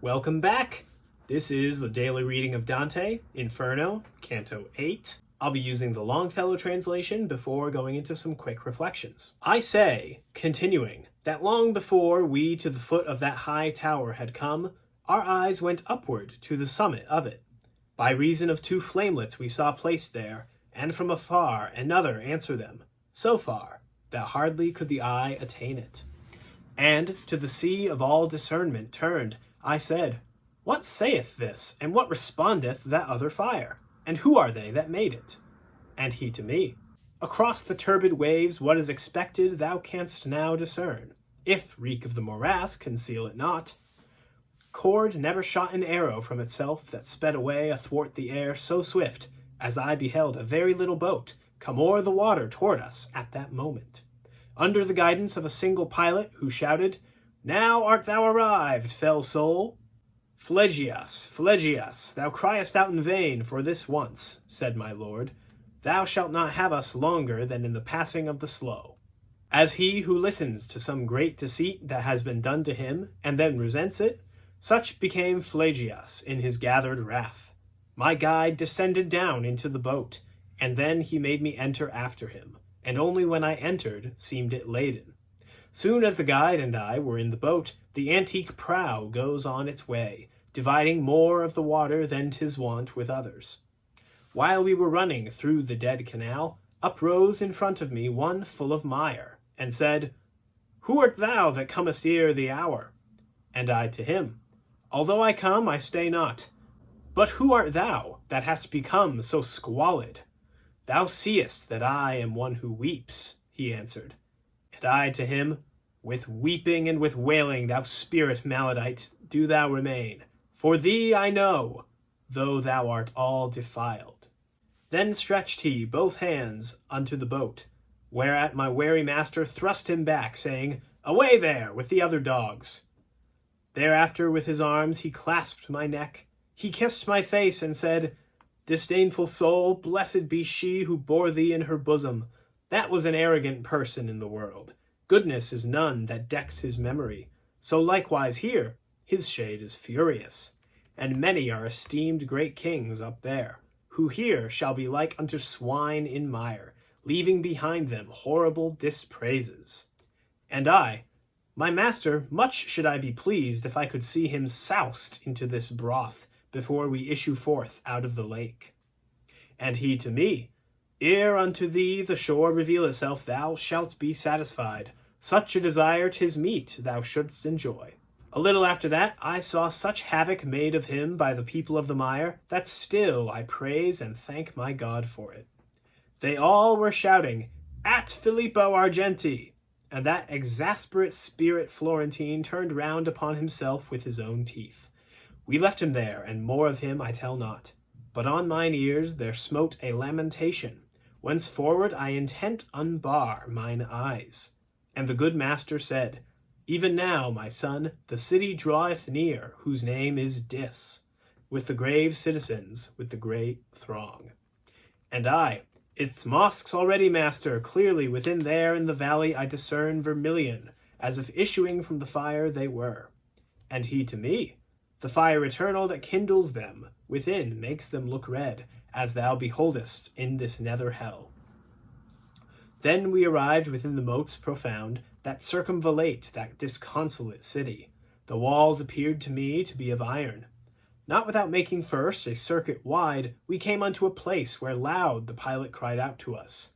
Welcome back. This is the daily reading of Dante, Inferno, Canto 8. I'll be using the Longfellow translation before going into some quick reflections. I say, continuing, that long before we to the foot of that high tower had come, our eyes went upward to the summit of it. By reason of two flamelets we saw placed there, and from afar another answer them, so far that hardly could the eye attain it. And to the sea of all discernment turned, I said, What saith this, and what respondeth that other fire? And who are they that made it? And he to me, Across the turbid waves what is expected thou canst now discern, if reek of the morass conceal it not. Cord never shot an arrow from itself that sped away athwart the air so swift as I beheld a very little boat come o'er the water toward us at that moment, under the guidance of a single pilot who shouted, Now art thou arrived, fell soul. Flegias, Flegias, thou criest out in vain for this once, said my lord. Thou shalt not have us longer than in the passing of the slow. As he who listens to some great deceit that has been done to him, and then resents it, such became Flegias in his gathered wrath. My guide descended down into the boat, and then he made me enter after him, and only when I entered seemed it laden. Soon as the guide and I were in the boat, the antique prow goes on its way, dividing more of the water than 'tis wont with others. While we were running through the dead canal, uprose in front of me one full of mire, and said, Who art thou that comest ere the hour? And I to him, Although I come, I stay not. But who art thou that hast become so squalid? Thou seest that I am one who weeps, he answered. And I to him, With weeping and with wailing, thou spirit maledite, do thou remain. For thee I know, though thou art all defiled. Then stretched he both hands unto the boat, whereat my wary master thrust him back, saying, Away there with the other dogs. Thereafter with his arms he clasped my neck, he kissed my face, and said, Disdainful soul, blessed be she who bore thee in her bosom. That was an arrogant person in the world. Goodness is none that decks his memory. So likewise here, his shade is furious. And many are esteemed great kings up there, who here shall be like unto swine in mire, leaving behind them horrible dispraises. And I, my master, much should I be pleased if I could see him soused into this broth before we issue forth out of the lake. And he to me, Ere unto thee the shore reveal itself, thou shalt be satisfied. Such a desire 'tis meet thou shouldst enjoy. A little after that, I saw such havoc made of him by the people of the mire, that still I praise and thank my God for it. They all were shouting, At Filippo Argenti! And that exasperate spirit Florentine turned round upon himself with his own teeth. We left him there, and more of him I tell not. But on mine ears there smote a lamentation, whenceforward I intent unbar mine eyes. And the good master said, Even now, my son, the city draweth near, whose name is Dis, with the grave citizens, with the great throng. And I, Its mosques already, master, clearly within there in the valley I discern vermilion, as if issuing from the fire they were. And he to me, The fire eternal that kindles them, within makes them look red, as thou beholdest in this nether hell. Then we arrived within the moats profound, that circumvallate that disconsolate city. The walls appeared to me to be of iron. Not without making first a circuit wide, we came unto a place where loud the pilot cried out to us,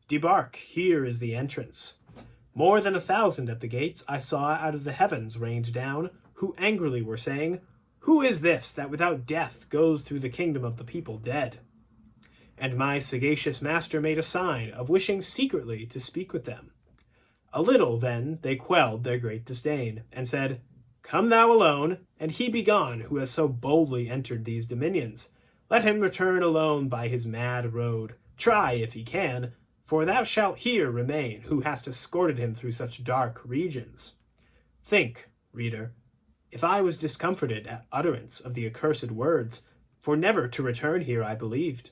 Debark, here is the entrance. More than 1,000 at the gates I saw out of the heavens rained down, who angrily were saying, Who is this that without death goes through the kingdom of the people dead? And my sagacious master made a sign of wishing secretly to speak with them. A little, then, they quelled their great disdain, and said, Come thou alone, and he be gone who has so boldly entered these dominions. Let him return alone by his mad road. Try, if he can, for thou shalt here remain, who hast escorted him through such dark regions. Think, reader, if I was discomforted at utterance of the accursed words, for never to return here I believed.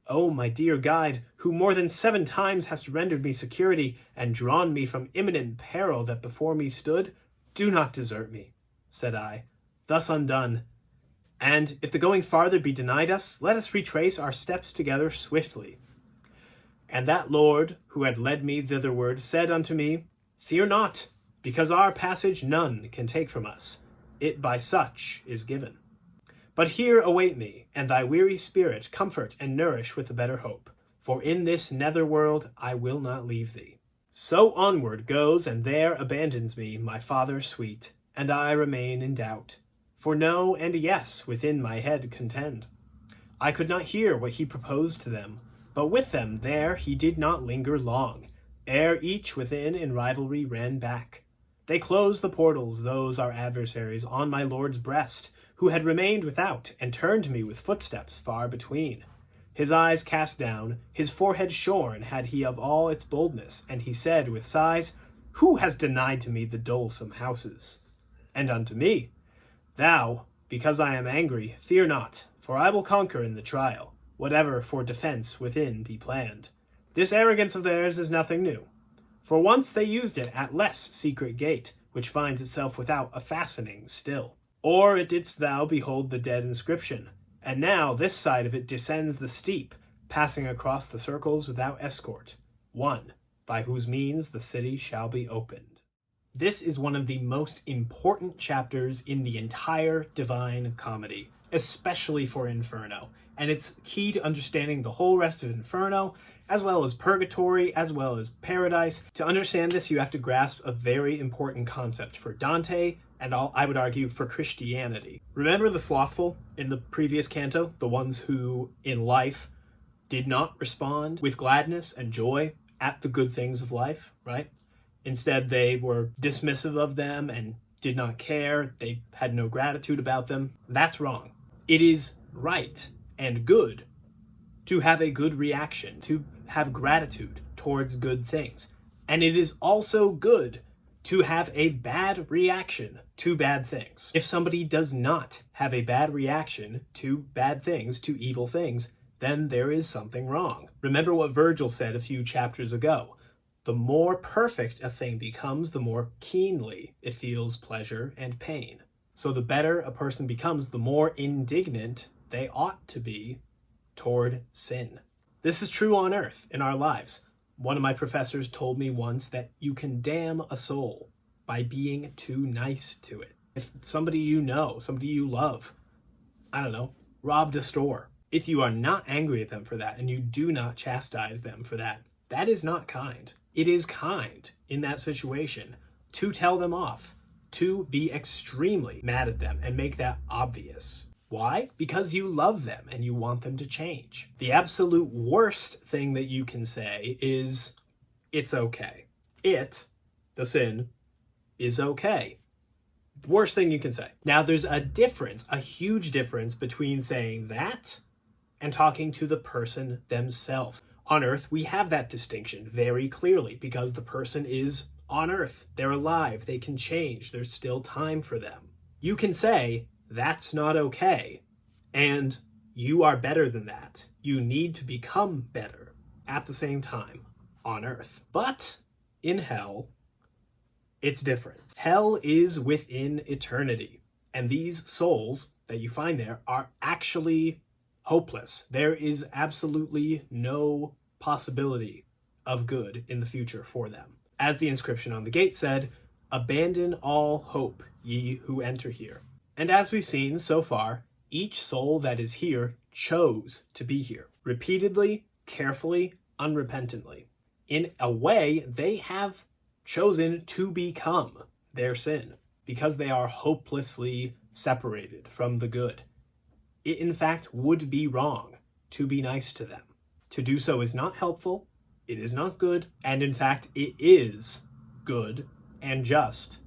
O my dear guide, who more than 7 times hast rendered me security, and drawn me from imminent peril that before me stood, do not desert me, said I. thus undone. And if the going farther be denied us, let us retrace our steps together swiftly. And that Lord, who had led me thitherward, said unto me, Fear not, because our passage none can take from us. It by such is given. But here await me, and thy weary spirit comfort and nourish with a better hope. For in this nether world I will not leave thee. So onward goes, and there abandons me my Father sweet, and I remain in doubt. For no and yes within my head contend. I could not hear what he proposed to them, but with them there he did not linger long, ere each within in rivalry ran back. They closed the portals, those our adversaries, on my lord's breast, who had remained without, and turned to me with footsteps far between. His eyes cast down, his forehead shorn had he of all its boldness, and he said with sighs, Who has denied to me the dolesome houses? And unto me, Thou, because I am angry, fear not, for I will conquer in the trial, whatever for defense within be planned. This arrogance of theirs is nothing new, for once they used it at less secret gate, which finds itself without a fastening still. Or it didst thou behold the dead inscription, and now this side of it descends the steep, passing across the circles without escort, one, by whose means the city shall be opened. This is one of the most important chapters in the entire Divine Comedy, especially for Inferno, and it's key to understanding the whole rest of Inferno, as well as Purgatory, as well as Paradise. To understand this, you have to grasp a very important concept for Dante, and I would argue for Christianity. Remember the slothful in the previous canto, the ones who, in life, did not respond with gladness and joy at the good things of life, right? Instead, they were dismissive of them and did not care. They had no gratitude about them. That's wrong. It is right and good to have a good reaction, to have gratitude towards good things. And it is also good to have a bad reaction to bad things. If somebody does not have a bad reaction to bad things, to evil things, then there is something wrong. Remember what Virgil said a few chapters ago. The more perfect a thing becomes, the more keenly it feels pleasure and pain. So the better a person becomes, the more indignant they ought to be toward sin. This is true on earth, in our lives. One of my professors told me once that you can damn a soul by being too nice to it. If somebody you know, somebody you love, I don't know, robbed a store, if you are not angry at them for that and you do not chastise them for that, that is not kind. It is kind in that situation to tell them off, to be extremely mad at them and make that obvious. Why? Because you love them and you want them to change. The absolute worst thing that you can say is, it's okay. It, the sin, is okay. The worst thing you can say. Now, there's a difference, a huge difference between saying that and talking to the person themselves. On earth, we have that distinction very clearly because the person is on earth. They're alive. They can change. There's still time for them. You can say, that's not okay, and you are better than that. You need to become better at the same time on earth. But in hell, it's different. Hell is within eternity, and these souls that you find there are actually hopeless. There is absolutely no possibility of good in the future for them. As the inscription on the gate said, abandon all hope, ye who enter here. And as we've seen so far, each soul that is here chose to be here. Repeatedly, carefully, unrepentantly. In a way, they have chosen to become their sin because they are hopelessly separated from the good. It, in fact, would be wrong to be nice to them. To do so is not helpful, it is not good, and in fact, it is good and just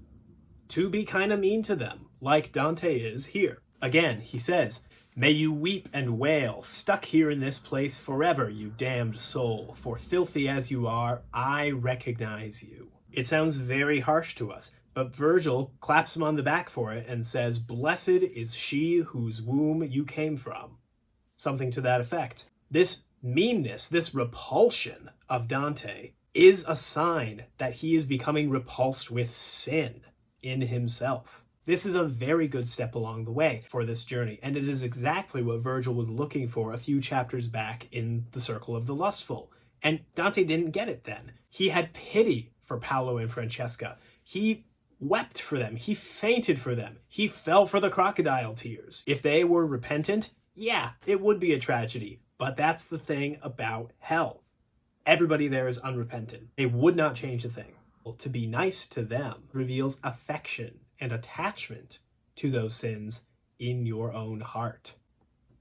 to be kind of mean to them, like Dante is here. Again, he says, may you weep and wail, stuck here in this place forever, you damned soul, for filthy as you are, I recognize you. It sounds very harsh to us, but Virgil claps him on the back for it and says, blessed is she whose womb you came from. Something to that effect. This meanness, this repulsion of Dante is a sign that he is becoming repulsed with sin in himself. This is a very good step along the way for this journey, and it is exactly what Virgil was looking for a few chapters back in The Circle of the Lustful. And Dante didn't get it then. He had pity for Paolo and Francesca. He wept for them. He fainted for them. He fell for the crocodile tears. If they were repentant, yeah, it would be a tragedy. But that's the thing about hell. Everybody there is unrepentant. It would not change a thing. Well, to be nice to them reveals affection and attachment to those sins in your own heart.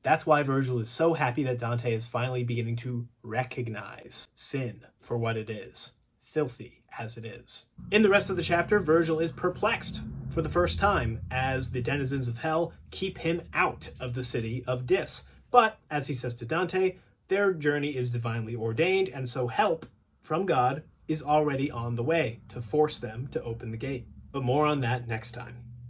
That's why Virgil is so happy that Dante is finally beginning to recognize sin for what it is, filthy as it is. In the rest of the chapter, Virgil is perplexed for the first time as the denizens of hell keep him out of the city of Dis. But, as he says to Dante, their journey is divinely ordained, and so help from God is already on the way to force them to open the gate. But more on that next time.